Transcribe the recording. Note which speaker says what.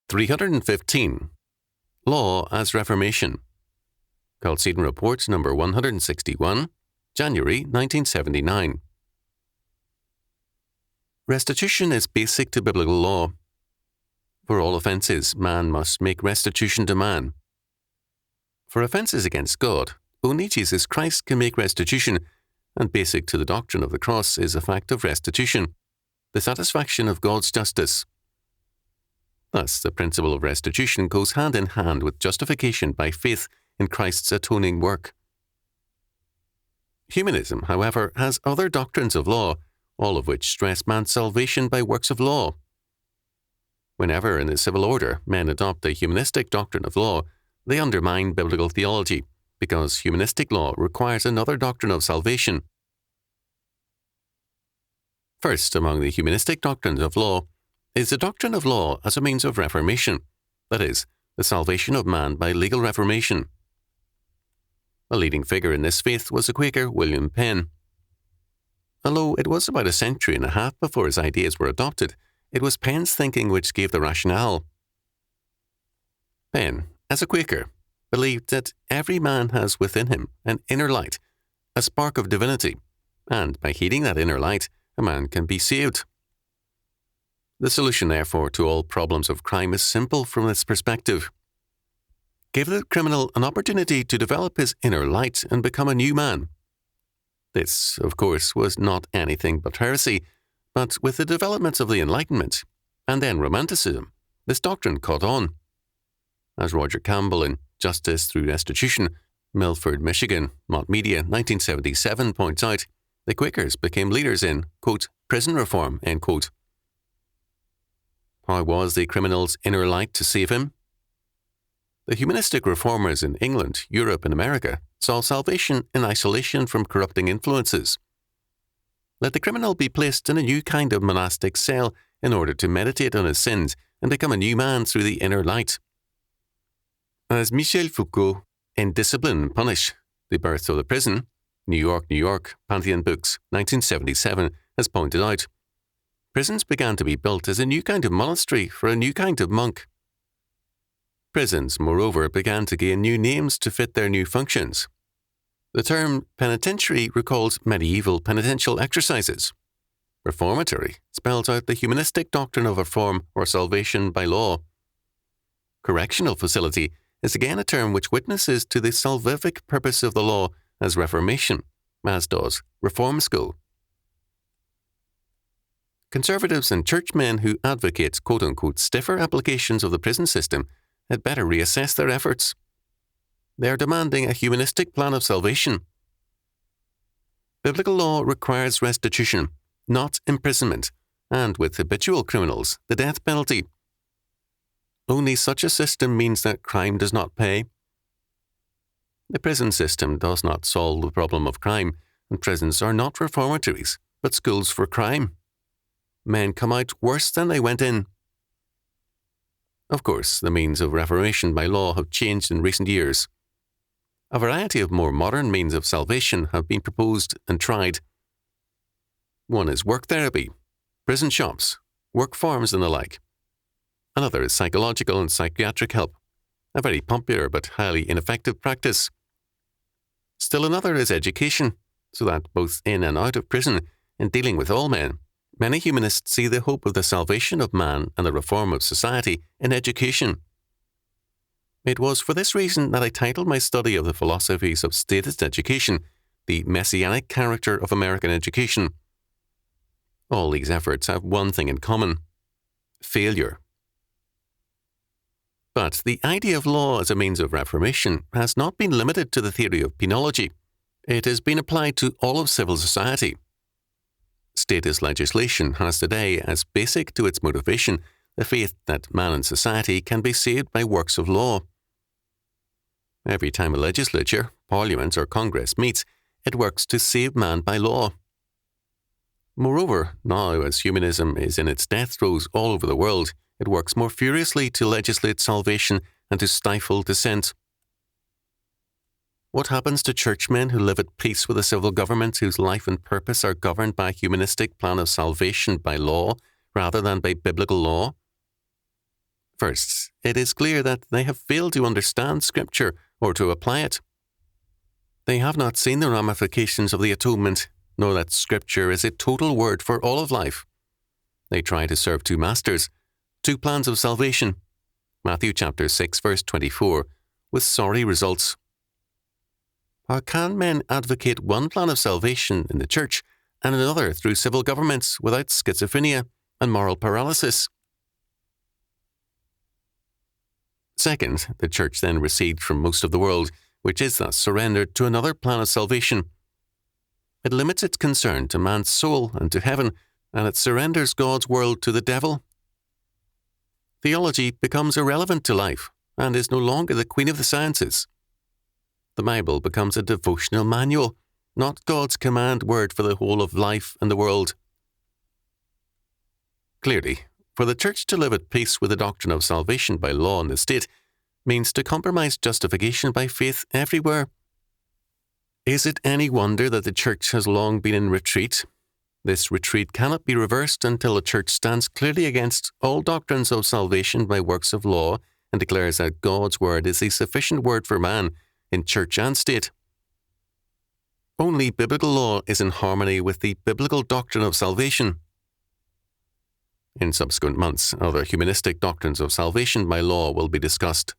Speaker 1: 315. Law as Reformation. Chalcedon Report number 161, January 1979. Restitution is basic to biblical law. For all offences, man must make restitution to man. For offences against God, only Jesus Christ can make restitution, and basic to the doctrine of the cross is the fact of restitution, the satisfaction of God's justice. Thus, the principle of restitution goes hand in hand with justification by faith in Christ's atoning work. Humanism, however, has other doctrines of law, all of which stress man's salvation by works of law. Whenever in the civil order men adopt a humanistic doctrine of law, they undermine biblical theology, because humanistic law requires another doctrine of salvation. First among the humanistic doctrines of law is the doctrine of law as a means of reformation, that is, the salvation of man by legal reformation. A leading figure in this faith was the Quaker William Penn. Although it was about a century and a half before his ideas were adopted, it was Penn's thinking which gave the rationale. Penn, as a Quaker, believed that every man has within him an inner light, a spark of divinity, and by heeding that inner light, a man can be saved. The solution, therefore, to all problems of crime is simple from this perspective. Give the criminal an opportunity to develop his inner light and become a new man. This, of course, was not anything but heresy, but with the developments of the Enlightenment, and then Romanticism, this doctrine caught on. As Roger Campbell in Justice Through Restitution, Milford, Michigan, Mott Media, 1977 points out, the Quakers became leaders in, quote, prison reform, end quote. How was the criminal's inner light to save him? The humanistic reformers in England, Europe, and America saw salvation in isolation from corrupting influences. Let the criminal be placed in a new kind of monastic cell in order to meditate on his sins and become a new man through the inner light. As Michel Foucault, in Discipline and Punish, The Birth of the Prison, New York, New York, Pantheon Books, 1977, has pointed out, prisons began to be built as a new kind of monastery for a new kind of monk. Prisons, moreover, began to gain new names to fit their new functions. The term penitentiary recalls medieval penitential exercises. Reformatory spells out the humanistic doctrine of reform or salvation by law. Correctional facility is again a term which witnesses to the salvific purpose of the law as reformation, as does reform school. Conservatives and churchmen who advocate quote-unquote stiffer applications of the prison system had better reassess their efforts. They are demanding a humanistic plan of salvation. Biblical law requires restitution, not imprisonment, and with habitual criminals, the death penalty. Only such a system means that crime does not pay. The prison system does not solve the problem of crime, and prisons are not reformatories, but schools for crime. Men come out worse than they went in. Of course, the means of reformation by law have changed in recent years. A variety of more modern means of salvation have been proposed and tried. One is work therapy, prison shops, work farms and the like. Another is psychological and psychiatric help, a very popular but highly ineffective practice. Still another is education, so that both in and out of prison, in dealing with all men, many humanists see the hope of the salvation of man and the reform of society in education. It was for this reason that I titled my study of the philosophies of statist education, The Messianic Character of American Education. All these efforts have one thing in common: failure. But the idea of law as a means of reformation has not been limited to the theory of penology. It has been applied to all of civil society. Statist legislation has today as basic to its motivation the faith that man and society can be saved by works of law. Every time a legislature, parliament, or Congress meets, it works to save man by law. Moreover, now as humanism is in its death throes all over the world, it works more furiously to legislate salvation and to stifle dissent. What happens to churchmen who live at peace with a civil government whose life and purpose are governed by a humanistic plan of salvation by law rather than by biblical law? First, it is clear that they have failed to understand Scripture or to apply it. They have not seen the ramifications of the atonement, nor that Scripture is a total word for all of life. They try to serve two masters, two plans of salvation, Matthew chapter 6, verse 24, with sorry results. How can men advocate one plan of salvation in the church and another through civil governments without schizophrenia and moral paralysis? Second, the church then received from most of the world, which is thus surrendered to another plan of salvation. It limits its concern to man's soul and to heaven, and it surrenders God's world to the devil. Theology becomes irrelevant to life and is no longer the queen of the sciences. The Bible becomes a devotional manual, not God's command word for the whole of life and the world. Clearly, for the Church to live at peace with the doctrine of salvation by law and the state means to compromise justification by faith everywhere. Is it any wonder that the Church has long been in retreat? This retreat cannot be reversed until the Church stands clearly against all doctrines of salvation by works of law and declares that God's word is a sufficient word for man in church and state. Only biblical law is in harmony with the biblical doctrine of salvation. In subsequent months, other humanistic doctrines of salvation by law will be discussed.